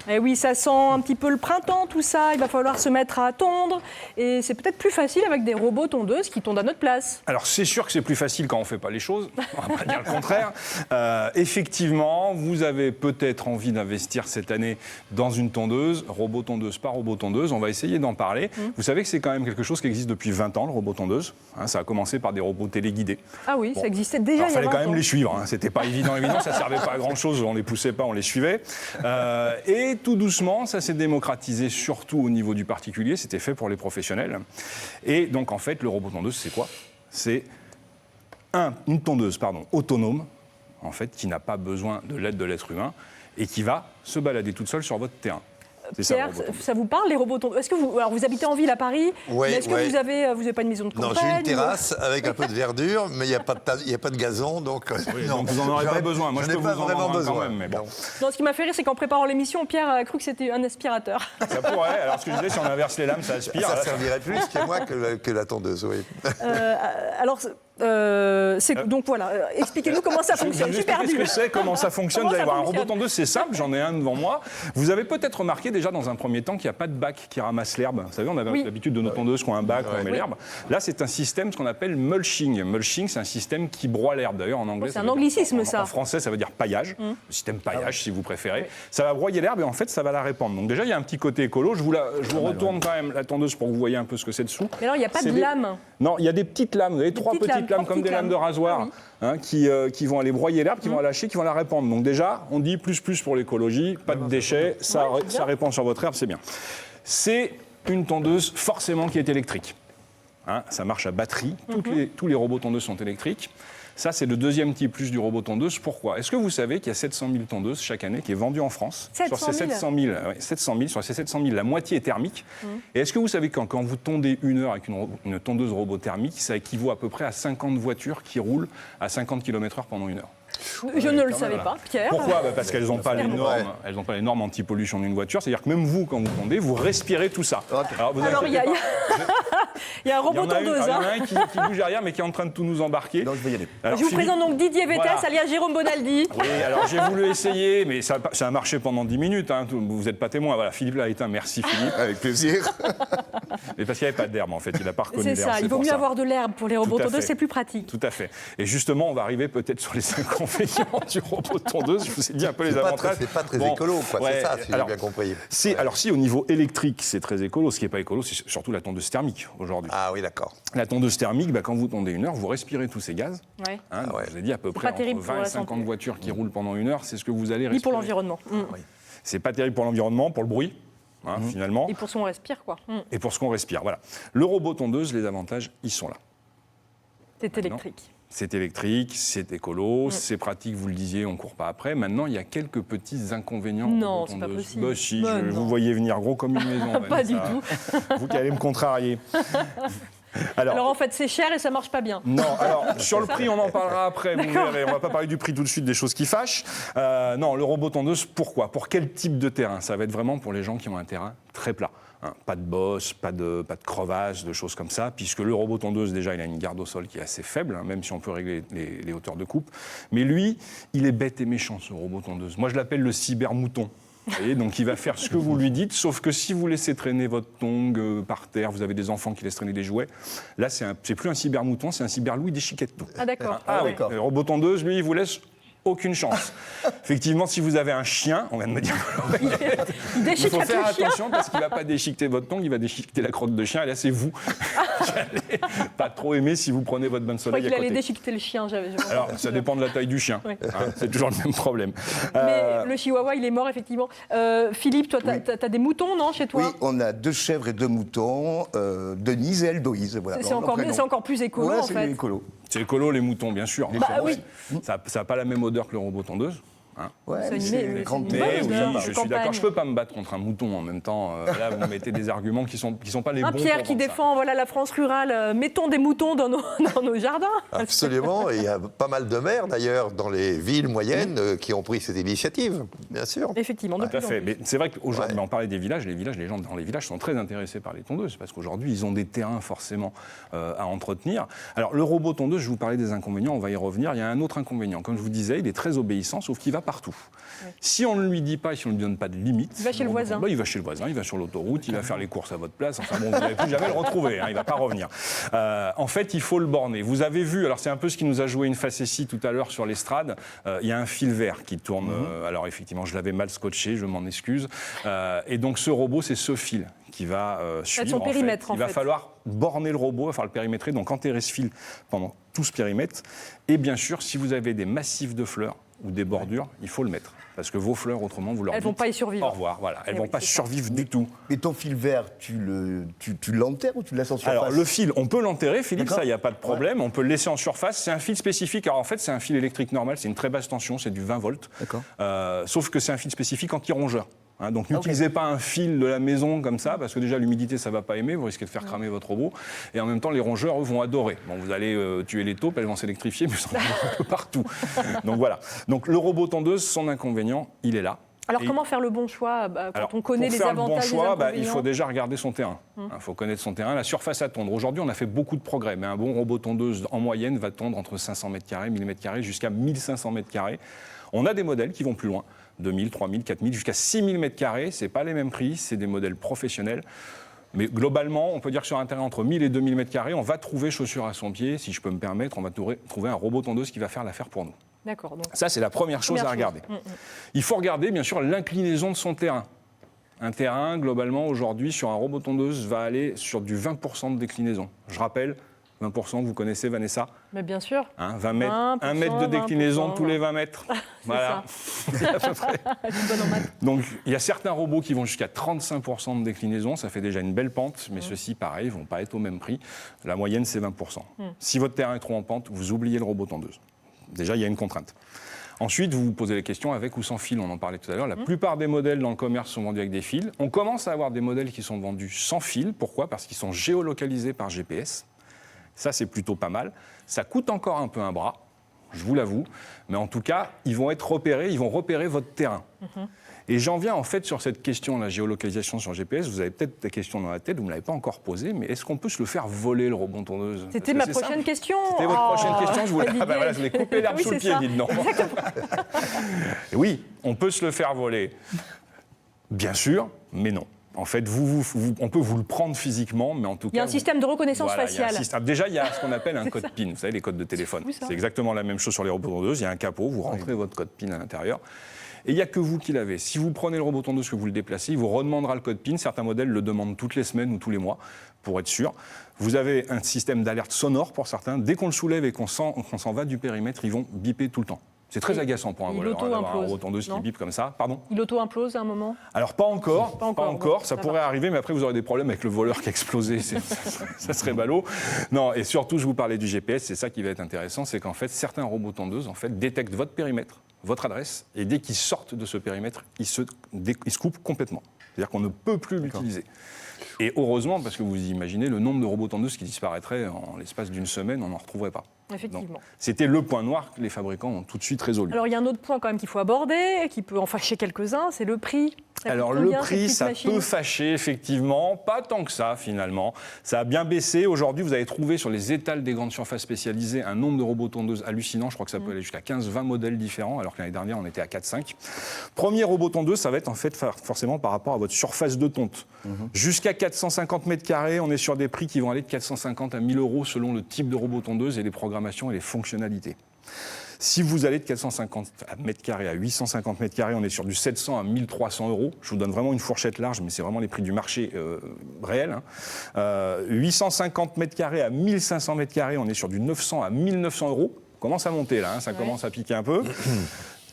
Eh oui, ça sent un petit peu le printemps, tout ça. Il va falloir se mettre à tondre. Et c'est peut-être plus facile avec des robots tondeuses qui tondent à notre place. Alors, c'est sûr que c'est plus facile quand on ne fait pas les choses. On ne va pas dire le contraire. Effectivement, vous avez peut-être envie d'investir cette année dans une tondeuse, robot tondeuse par robot tondeuse. On va essayer d'en parler. Vous savez que c'est quand même quelque chose qui existe depuis 20 ans, le robot tondeuse. Ça a commencé par des robots téléguidés. Ah oui, ça existait déjà il y a 20 ans. Il fallait quand même les suivre. C'était pas évident, ça ne servait pas à grand-chose. On ne les poussait pas, on les suivait. Et tout doucement, ça s'est démocratisé, surtout au niveau du particulier. C'était fait pour les professionnels. Et donc, en fait, le robot tondeuse, c'est quoi ? C'est une tondeuse autonome, en fait, qui n'a pas besoin de l'aide de l'être humain et qui va se balader toute seule sur votre terrain. Pierre, ça vous parle, les robots tondeuses ? Est-ce que vous habitez en ville à Paris ? Oui, est-ce que vous avez pas une maison de campagne ? Non, j'ai une terrasse avec un peu de verdure, mais il n'y a pas de gazon, donc... donc vous n'en aurez pas besoin. Moi, je peux vous en avoir besoin. Quand même, mais bon. Non, ce qui m'a fait rire, c'est qu'en préparant l'émission, Pierre a cru que c'était un aspirateur. Ça pourrait. Alors, ce que je disais, si on inverse les lames, ça aspire. Ça servirait plus chez moi que la tondeuse, oui. Donc voilà, expliquez-nous comment ça fonctionne. Je vais vous expliquer ce que c'est, comment ça fonctionne. Vous allez voir, un robot tondeuse, c'est simple, j'en ai un devant moi. Vous avez peut-être remarqué déjà dans un premier temps qu'il n'y a pas de bac qui ramasse l'herbe. Vous savez, on avait l'habitude de nos tondeuses qui ont un bac où on met l'herbe. Là, c'est un système, ce qu'on appelle mulching. Mulching, c'est un système qui broie l'herbe. D'ailleurs, en anglais, c'est un anglicisme, ça. En français, ça veut dire paillage. Le système paillage, si vous préférez. Ça va broyer l'herbe et en fait, ça va la répandre. Donc déjà, il y a un petit côté écolo. Je vous retourne quand même la tondeuse pour que vous voyez un peu ce que c'est dessous. Mais alors, il n'y a pas de lames. Non, il y a des petites lames. Vous avez trois petites lames comme des lames de rasoir qui vont aller broyer l'herbe, qui vont la lâcher, qui vont la répandre. Donc déjà, on dit plus pour l'écologie, pas de déchets, ça répand sur votre herbe, c'est bien. C'est une tondeuse forcément qui est électrique. Ça marche à batterie, tous les robots tondeuses sont électriques. Ça, c'est le deuxième type plus du robot tondeuse. Pourquoi ? Est-ce que vous savez qu'il y a 700 000 tondeuses chaque année qui est vendue en France ? 700 000. Sur ces 700 000, sur ces 700 000, la moitié est thermique. Et est-ce que vous savez que quand vous tondez une heure avec une tondeuse robot thermique, ça équivaut à peu près à 50 voitures qui roulent à 50 km/h pendant une heure ? Je ne le savais pas, Pierre. Pourquoi ? Parce qu'elles n'ont pas les normes anti-pollution d'une voiture. C'est-à-dire que même vous, quand vous tondez, vous respirez tout ça. Alors il y a un robot tondeuse. Il y en a un qui bouge derrière, mais qui est en train de tout nous embarquer. Donc je vais y aller. Alors, je vous présente donc Didier Vettès, alias Jérôme Bonaldi. Oui, alors j'ai voulu essayer, mais ça a marché pendant 10 minutes. Vous n'êtes pas témoin. Voilà, Philippe l'a éteint. Merci Philippe. Avec plaisir. Mais parce qu'il n'y avait pas d'herbe, en fait. Il n'a pas reconnu l'herbe. C'est ça, il vaut mieux avoir de l'herbe pour les robots tondeuses, c'est plus pratique. Tout à fait. Et justement, on va arriver peut-être sur les inconvénients du robot tondeuse. Je vous ai dit un peu les avantages. C'est pas très écolo, quoi. C'est ça, si j'ai bien compris. Alors si, au niveau électrique, c'est très écolo. Ce qui n'est pas écolo, c'est surtout la tondeuse thermique aujourd'hui. Ah oui, d'accord. La tondeuse thermique, quand vous tondez une heure, vous respirez tous ces gaz. Je vous ai dit à peu près entre 20 et 50 voitures qui roulent pendant une heure, c'est ce que vous allez respirer. Ni pour l'environnement. C'est pas terrible pour l'environnement, pour le bruit, finalement. Et pour ce qu'on respire, quoi. Et pour ce qu'on respire, voilà. Le robot tondeuse, les avantages, ils sont là. C'est électrique. C'est électrique, c'est écolo, c'est pratique, vous le disiez, on ne court pas après. Maintenant, il y a quelques petits inconvénients. Non, c'est pas possible. Si, vous voyez venir gros comme une maison. Pas du tout. Vous qui allez me contrarier. Alors en fait, c'est cher et ça marche pas bien. Non, alors sur le prix, on en parlera après. Vous verrez, on va pas parler du prix tout de suite, des choses qui fâchent. Non, le robot tondeuse, pourquoi ? Pour quel type de terrain ? Ça va être vraiment pour les gens qui ont un terrain très plat. Pas de bosse, pas de crevasse, de choses comme ça, puisque le robot tondeuse, déjà, il a une garde au sol qui est assez faible, même si on peut régler les hauteurs de coupe. Mais lui, il est bête et méchant, ce robot tondeuse. Moi, je l'appelle le cyber-mouton. Vous voyez, donc il va faire ce que vous lui dites, sauf que si vous laissez traîner votre tongue par terre, vous avez des enfants qui laissent traîner des jouets, là, c'est plus un cyber-mouton, c'est un cyber-Louis Déchiquetto. Ah d'accord. Oui, le robot tondeuse, lui, il vous laisse aucune chance. Effectivement, si vous avez un chien, on vient de me dire... il faut faire attention parce qu'il ne va pas déchiqueter votre tongue, il va déchiqueter la crotte de chien, et là, c'est vous qui allez pas trop aimer si vous prenez votre bain de soleil à côté. Je crois qu'il allait déchiqueter le chien. Alors, ça dépend de la taille du chien. Oui. C'est toujours le même problème. Mais le chihuahua, il est mort, effectivement. Philippe, toi, t'as des moutons, non, chez toi ? Oui, on a 2 chèvres et 2 moutons, Denise et Eldouise. Voilà, c'est encore plus écolo, en fait. C'est écolo. C'est écolo, les moutons, bien sûr. Oui. Ça n'a pas la même odeur que le robot tondeuse. C'est une grande je suis d'accord. Je ne peux pas me battre contre un mouton en même temps. Là, vous mettez des arguments qui sont pas les bons. Pierre qui défend la France rurale. Mettons des moutons dans nos jardins. Absolument. Et il y a pas mal de maires, d'ailleurs, dans les villes moyennes qui ont pris cette initiative, bien sûr. Effectivement, tout à fait. Mais c'est vrai qu'aujourd'hui, on parlait des villages. Les gens dans les villages sont très intéressés par les tondeuses parce qu'aujourd'hui, ils ont des terrains forcément à entretenir. Alors, le robot tondeuse, je vous parlais des inconvénients, on va y revenir. Il y a un autre inconvénient. Comme je vous disais, il est très obéissant, sauf qu'il va partout. Si on ne lui dit pas et si on ne lui donne pas de limite, Il va chez le voisin. Il va chez le voisin, il va sur l'autoroute, il va faire les courses à votre place. Enfin bon, vous n'allez plus jamais le retrouver, hein, il ne va pas revenir. En fait, il faut le borner. Vous avez vu, alors c'est un peu ce qui nous a joué une facétie tout à l'heure sur l'estrade, il y a un fil vert qui tourne. Alors effectivement, je l'avais mal scotché, je m'en excuse. Et donc ce robot, c'est ce fil qui va suivre. son périmètre, Il va falloir borner le robot, il va falloir le périmétrer, donc enterrer ce fil pendant tout ce périmètre. Et bien sûr, si vous avez des massifs de fleurs ou des bordures, il faut le mettre. Parce que vos fleurs, autrement, vous leur Elles dites vont pas y survivre. au revoir. Voilà. Elles Eh vont oui, pas c'est ça. survivre du tout. Et ton fil vert, tu l'enterres ou tu le laisses en surface? Alors, le fil, on peut l'enterrer, Philippe, D'accord. ça, il n'y a pas de problème. On peut le laisser en surface. C'est un fil spécifique. Alors, en fait, c'est un fil électrique normal. C'est une très basse tension. C'est du 20 volts. D'accord. Sauf que c'est un fil spécifique anti-rongeur. Hein, donc n'utilisez pas un fil de la maison comme ça, parce que déjà l'humidité ça va pas aimer, vous risquez de faire cramer votre robot. Et en même temps les rongeurs eux vont adorer. Bon, vous allez tuer les taupes, elles vont s'électrifier, mais ça va un peu partout. Donc voilà. Donc le robot tondeuse, son inconvénient, il est là. Alors Et- comment faire le bon choix quand Alors, on connaît pour les faire avantages le bon choix, et les inconvénients? il faut déjà regarder son terrain. Il faut connaître son terrain, la surface à tondre. Aujourd'hui, on a fait beaucoup de progrès, mais un bon robot tondeuse, en moyenne, va tondre entre 500 m², 1000 m², jusqu'à 1500 m². On a des modèles qui vont plus loin, 2000, 3000, 4000, jusqu'à 6000 m². Ce n'est pas les mêmes prix, c'est des modèles professionnels. Mais globalement, on peut dire que sur un terrain entre 1000 et 2000 m², on va trouver chaussure à son pied, si je peux me permettre, on va trouver un robot tondeuse qui va faire l'affaire pour nous. D'accord. Donc, Ça, c'est la première chose à regarder. Il faut regarder, bien sûr, l'inclinaison de son terrain. Un terrain, globalement, aujourd'hui, sur un robot tondeuse, va aller sur du 20% de déclinaison. Je rappelle, 20%, vous connaissez, Vanessa, mais bien sûr. hein, 20 mètres, 1 20%, mètre de déclinaison 20%, tous les 20 mètres. Voilà. C'est à peu près. Je suis bonne en maths. Donc, il y a certains robots qui vont jusqu'à 35% de déclinaison. Ça fait déjà une belle pente, mais ceux-ci, pareil, ne vont pas être au même prix. La moyenne, c'est 20%. Si votre terrain est trop en pente, vous oubliez le robot tondeuse. Déjà, il y a une contrainte. Ensuite, vous vous posez les questions avec ou sans fil, on en parlait tout à l'heure. La plupart des modèles dans le commerce sont vendus avec des fils. On commence à avoir des modèles qui sont vendus sans fil. Pourquoi? Parce qu'ils sont géolocalisés par GPS. Ça, c'est plutôt pas mal. Ça coûte encore un peu un bras, je vous l'avoue. Mais en tout cas, ils vont être repérés, ils vont repérer votre terrain. Et j'en viens en fait sur cette question, la géolocalisation sur GPS. Vous avez peut-être des questions dans la tête, vous ne me l'avez pas encore posée, mais est-ce qu'on peut se le faire voler, le robot tondeuse? C'était Parce ma que c'est prochaine simple. question. C'était votre prochaine question, je voulais, quelle ah bah idée. voilà, je voulais couper l'herbe Oui, sous le c'est pied, ça. dites donc. Et oui, on peut se le faire voler. Bien sûr, mais non. En fait, on peut vous le prendre physiquement, mais en tout cas... Il y a un système de reconnaissance Voilà, il y a un faciale. système. Déjà, il y a ce qu'on appelle un code PIN, vous savez, les codes de téléphone. fou, ça. C'est exactement la même chose sur les robots tondeuses. Il y a un capot, vous rentrez votre code PIN à l'intérieur. Et il n'y a que vous qui l'avez. Si vous prenez le robot tondeuse, que vous le déplacez, il vous redemandera le code PIN. Certains modèles le demandent toutes les semaines ou tous les mois, pour être sûr. Vous avez un système d'alerte sonore pour certains. Dès qu'on le soulève et qu'on s'en va du périmètre, ils vont biper tout le temps. C'est très agaçant pour un il voleur d'avoir un auto-implose, robot tondeuse qui non bip comme ça. Pardon? Il auto-implose à un moment. Alors pas encore, Pas encore, bon, ça ça pourrait va. arriver, mais après vous aurez des problèmes avec le voleur qui a explosé, ça serait ballot. Non, et surtout je vous parlais du GPS, c'est ça qui va être intéressant, c'est qu'en fait certains robots tondeuses en fait détectent votre périmètre, votre adresse, et dès qu'ils sortent de ce périmètre, ils se coupent complètement. C'est-à-dire qu'on ne peut plus l'utiliser. Et heureusement, parce que vous imaginez le nombre de robots tondeuses qui disparaîtraient en l'espace d'une semaine, on n'en retrouverait pas. Effectivement. Donc, c'était le point noir que les fabricants ont tout de suite résolu. Alors il y a un autre point quand même qu'il faut aborder, qui peut en fâcher quelques-uns, c'est le prix. Ça coûte Alors le combien, ces prix, petites ça machines peut fâcher effectivement, pas tant que ça finalement. Ça a bien baissé. Aujourd'hui, vous avez trouvé sur les étals des grandes surfaces spécialisées un nombre de robots tondeuses hallucinant. Je crois que ça peut aller jusqu'à 15-20 modèles différents, alors que l'année dernière, on était à 4-5. Premier robot tondeuse, ça va être en fait forcément par rapport à votre surface de tonte. Jusqu'à 450 m², on est sur des prix qui vont aller de 450 à 1000 € selon le type de robot tondeuse et les programmations et les fonctionnalités. Si vous allez de 450 m² à 850 m², on est sur du 700 à 1300 €. Je vous donne vraiment une fourchette large, mais c'est vraiment les prix du marché réel. 850 m² à 1500 m², on est sur du 900 à 1900 €. Commence à monter là, ça commence à piquer un peu.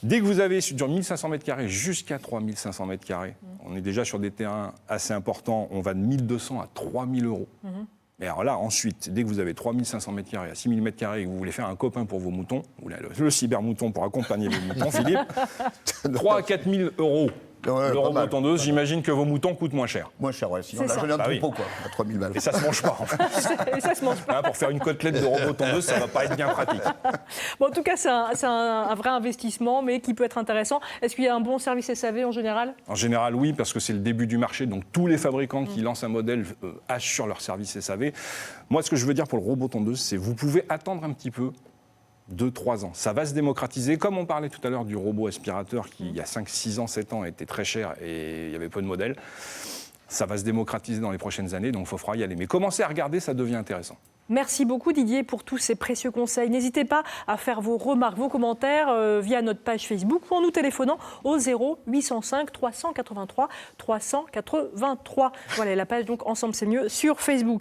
Dès que vous avez sur 1500 m² jusqu'à 3500 m², on est déjà sur des terrains assez importants. On va de 1200 à 3000 €. Et alors là, ensuite, dès que vous avez 3500 m² à 6000 m² et que vous voulez faire un copain pour vos moutons, ou le cybermouton pour accompagner vos moutons, Philippe, 3 à 4 000 € Ouais, le pas robot mal, tondeuse, j'imagine que vos moutons coûtent moins cher. Moins cher, ouais. Sinon, C'est là, ça. j'en ai un Bah oui. troupeau, quoi, à 3000 balles. Et ça se mange pas, en fait. Et ça se mange pas. Hein, pour faire une côtelette de robot tondeuse, ça va pas être bien pratique. Bon, en tout cas, c'est un vrai investissement, mais qui peut être intéressant. Est-ce qu'il y a un bon service SAV en général? En général, oui, parce que c'est le début du marché. Donc, tous les fabricants qui lancent un modèle assurent leur service SAV. Moi, ce que je veux dire pour le robot tondeuse, c'est que vous pouvez attendre un petit peu 2-3 ans. Ça va se démocratiser, comme on parlait tout à l'heure du robot aspirateur qui, il y a 5, 6 ans, 7 ans, était très cher et il y avait peu de modèles. Ça va se démocratiser dans les prochaines années, donc il faudra y aller. Mais commencer à regarder, ça devient intéressant. Merci beaucoup Didier pour tous ces précieux conseils. N'hésitez pas à faire vos remarques, vos commentaires via notre page Facebook ou en nous téléphonant au 0805 383 383. Voilà la page donc Ensemble c'est mieux sur Facebook.